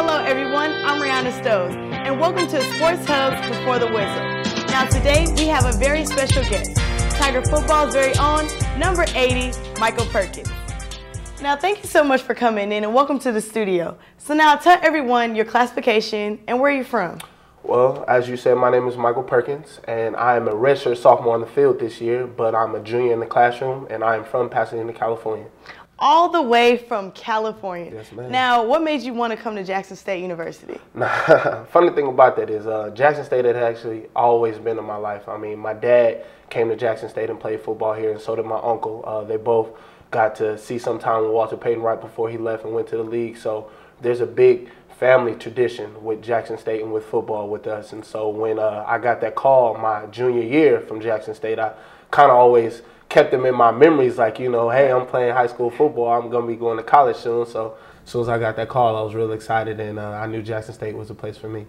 Hello everyone, I'm Reyanna Stowes, and welcome to Sports Hubs Before the Whistle. Now today we have a very special guest, Tiger Football's very own, number 80, Michael Perkins. Now thank you so much for coming in and welcome to the studio. So now tell everyone your classification and where you're from. Well, as you said, my name is Michael Perkins, and I am a redshirt sophomore on the field this year, but I'm a junior in the classroom, and I am from Pasadena, California. All the way from California. Yes, ma'am. Now, what made you want to come to Jackson State University? Funny thing about that is Jackson State had actually always been in my life. I mean, my dad came to Jackson State and played football here, and so did my uncle. They both got to see some time with Walter Payton right before he left and went to the league. So there's a big family tradition with Jackson State and with football with us. And so when I got that call my junior year from Jackson State, I kind of always kept them in my memories, like, you know, hey, I'm playing high school football. I'm going to be going to college soon. So as soon as I got that call, I was really excited, and I knew Jackson State was a place for me.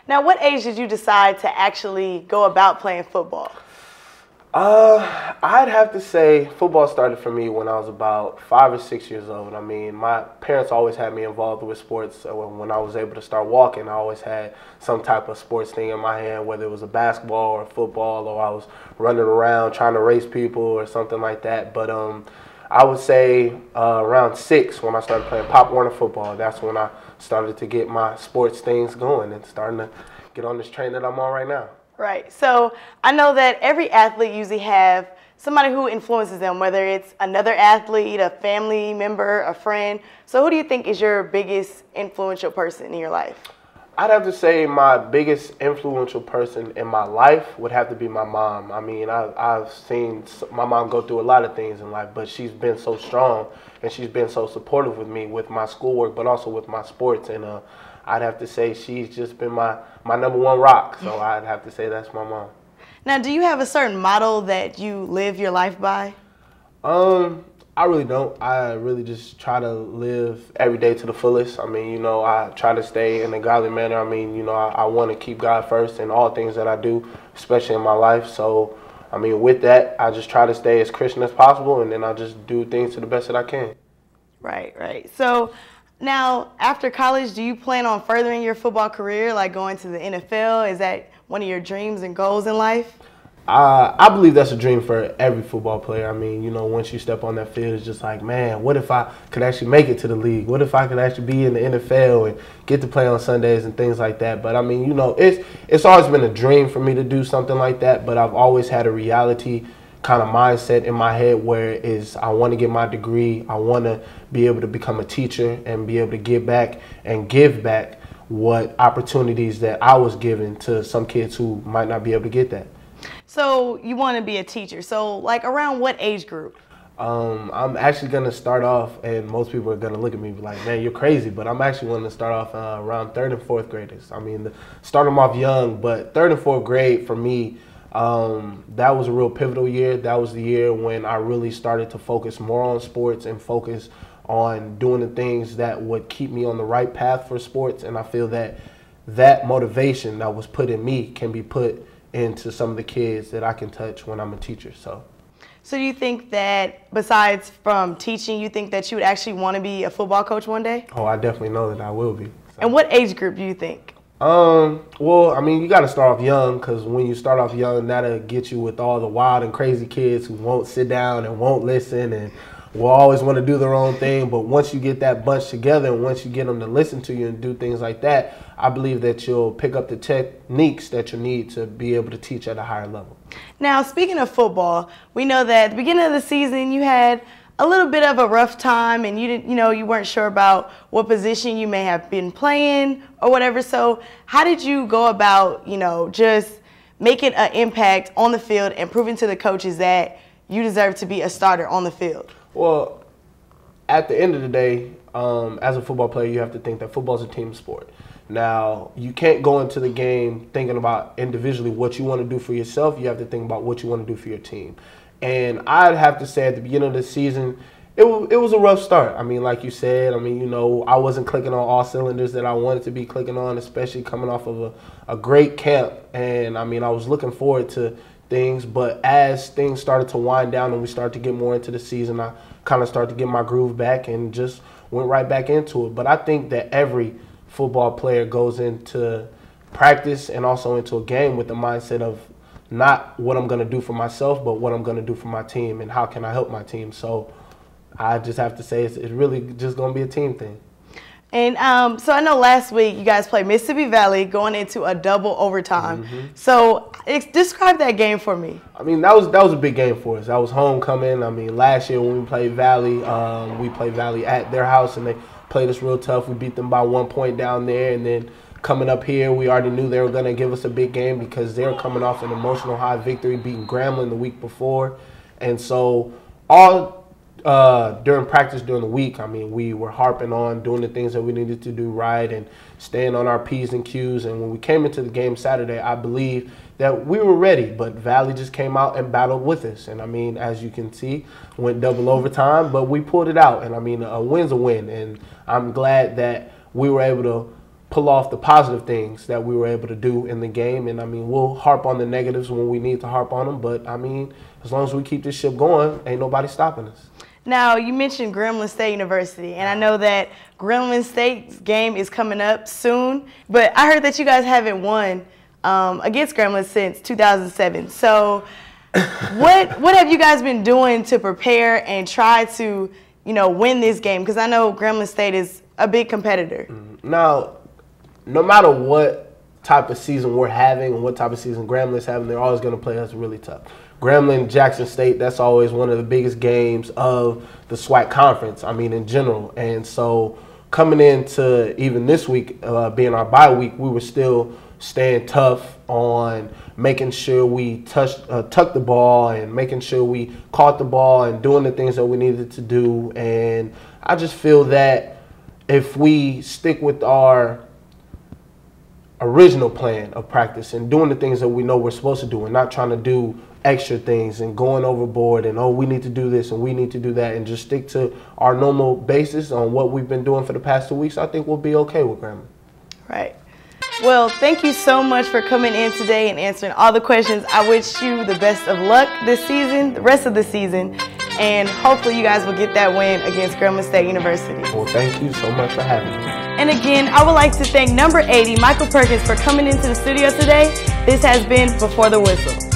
Now, what age did you decide to actually go about playing football? I'd have to say football started for me when I was about 5 or 6 years old. I mean, my parents always had me involved with sports. So when I was able to start walking, I always had some type of sports thing in my hand, whether it was a basketball or football, or I was running around trying to race people or something like that. But I would say around 6 when I started playing Pop Warner football. That's when I started to get my sports things going and starting to get on this train that I'm on right now. Right. So I know that every athlete usually have somebody who influences them, whether it's another athlete, a family member, a friend. So who do you think is your biggest influential person in your life? I'd have to say my biggest influential person in my life would have to be my mom. I mean, I've seen my mom go through a lot of things in life, but she's been so strong and she's been so supportive with me with my schoolwork, but also with my sports. And I'd have to say she's just been my number one rock. So I'd have to say that's my mom. Now, do you have a certain model that you live your life by? I really don't. I really just try to live every day to the fullest. I mean, you know, I try to stay in a godly manner. I mean, you know, I want to keep God first in all things that I do, especially in my life. So, I mean, with that, I just try to stay as Christian as possible, and then I just do things to the best that I can. Right, right. So now, after college, do you plan on furthering your football career, like going to the NFL? Is that one of your dreams and goals in life? I believe that's a dream for every football player. I mean, you know, once you step on that field, it's just like, man, what if I could actually make it to the league? What if I could actually be in the NFL and get to play on Sundays and things like that? But, I mean, you know, it's always been a dream for me to do something like that, but I've always had a reality kind of mindset in my head where it is I want to get my degree. I want to be able to become a teacher and be able to give back what opportunities that I was given to some kids who might not be able to get that. So you want to be a teacher. So like around what age group? I'm actually going to start off, and most people are going to look at me and be like, man, you're crazy. But I'm actually going to start off around 3rd and 4th graders. I mean, start them off young, but 3rd and 4th grade for me, that was a real pivotal year. That was the year when I really started to focus more on sports and focus on doing the things that would keep me on the right path for sports. And I feel that that motivation that was put in me can be put into some of the kids that I can touch when I'm a teacher. So do you think that besides from teaching, you think that you would actually want to be a football coach one day? Oh, I definitely know that I will be. So. And what age group do you think? Well, I mean, you got to start off young, because when you start off young, that'll get you with all the wild and crazy kids who won't sit down and won't listen and will always want to do their own thing. But once you get that bunch together and once you get them to listen to you and do things like that, I believe that you'll pick up the techniques that you need to be able to teach at a higher level. Now, speaking of football, we know that at the beginning of the season you had a little bit of a rough time and you weren't sure about what position you may have been playing or whatever. So how did you go about, just making an impact on the field and proving to the coaches that you deserve to be a starter on the field? Well, at the end of the day, as a football player, you have to think that football is a team sport. Now, you can't go into the game thinking about individually what you want to do for yourself. You have to think about what you want to do for your team. And I'd have to say at the beginning of the season, it was a rough start. I mean, like you said, I wasn't clicking on all cylinders that I wanted to be clicking on, especially coming off of a great camp. And, I was looking forward to things. But as things started to wind down and we started to get more into the season, I kind of started to get my groove back and just went right back into it. But I think that every football player goes into practice and also into a game with the mindset of not what I'm going to do for myself, but what I'm going to do for my team and how can I help my team. So I just have to say it's really just going to be a team thing. And so I know last week you guys played Mississippi Valley going into a double overtime. So describe that game for me. I mean, that was a big game for us. That was homecoming. I mean, last year when we played Valley at their house and they played us real tough. We beat them by 1 point down there, and then coming up here, we already knew they were going to give us a big game because they were coming off an emotional high victory, beating Grambling the week before. And so during practice during the week, I mean, we were harping on doing the things that we needed to do right and staying on our P's and Q's. And when we came into the game Saturday, I believe that we were ready, but Valley just came out and battled with us. And I mean, as you can see, went double overtime, but we pulled it out. And I mean, a win's a win. And I'm glad that we were able to pull off the positive things that we were able to do in the game. And I mean, we'll harp on the negatives when we need to harp on them. But I mean, as long as we keep this ship going, ain't nobody stopping us. Now, you mentioned Grambling State University, and I know that Grambling State's game is coming up soon, but I heard that you guys haven't won against Grambling since 2007. So what have you guys been doing to prepare and try to, win this game? Because I know Grambling State is a big competitor. Now, no matter what type of season we're having and what type of season Grambling's having, they're always going to play us really tough. Grambling, Jackson State, that's always one of the biggest games of the SWAC conference, I mean, in general. And so coming into even this week, being our bye week, we were still staying tough on making sure we tucked the ball and making sure we caught the ball and doing the things that we needed to do. And I just feel that if we stick with our original plan of practice and doing the things that we know we're supposed to do and not trying to do extra things and going overboard and, oh, we need to do this and we need to do that, and just stick to our normal basis on what we've been doing for the past 2 weeks, I think we'll be okay with Grambling. Right. Well, thank you so much for coming in today and answering all the questions. I wish you the best of luck this season, the rest of the season, and hopefully you guys will get that win against Grambling State University. Well, thank you so much for having me. And again, I would like to thank number 80, Michael Perkins, for coming into the studio today. This has been Before the Whistle.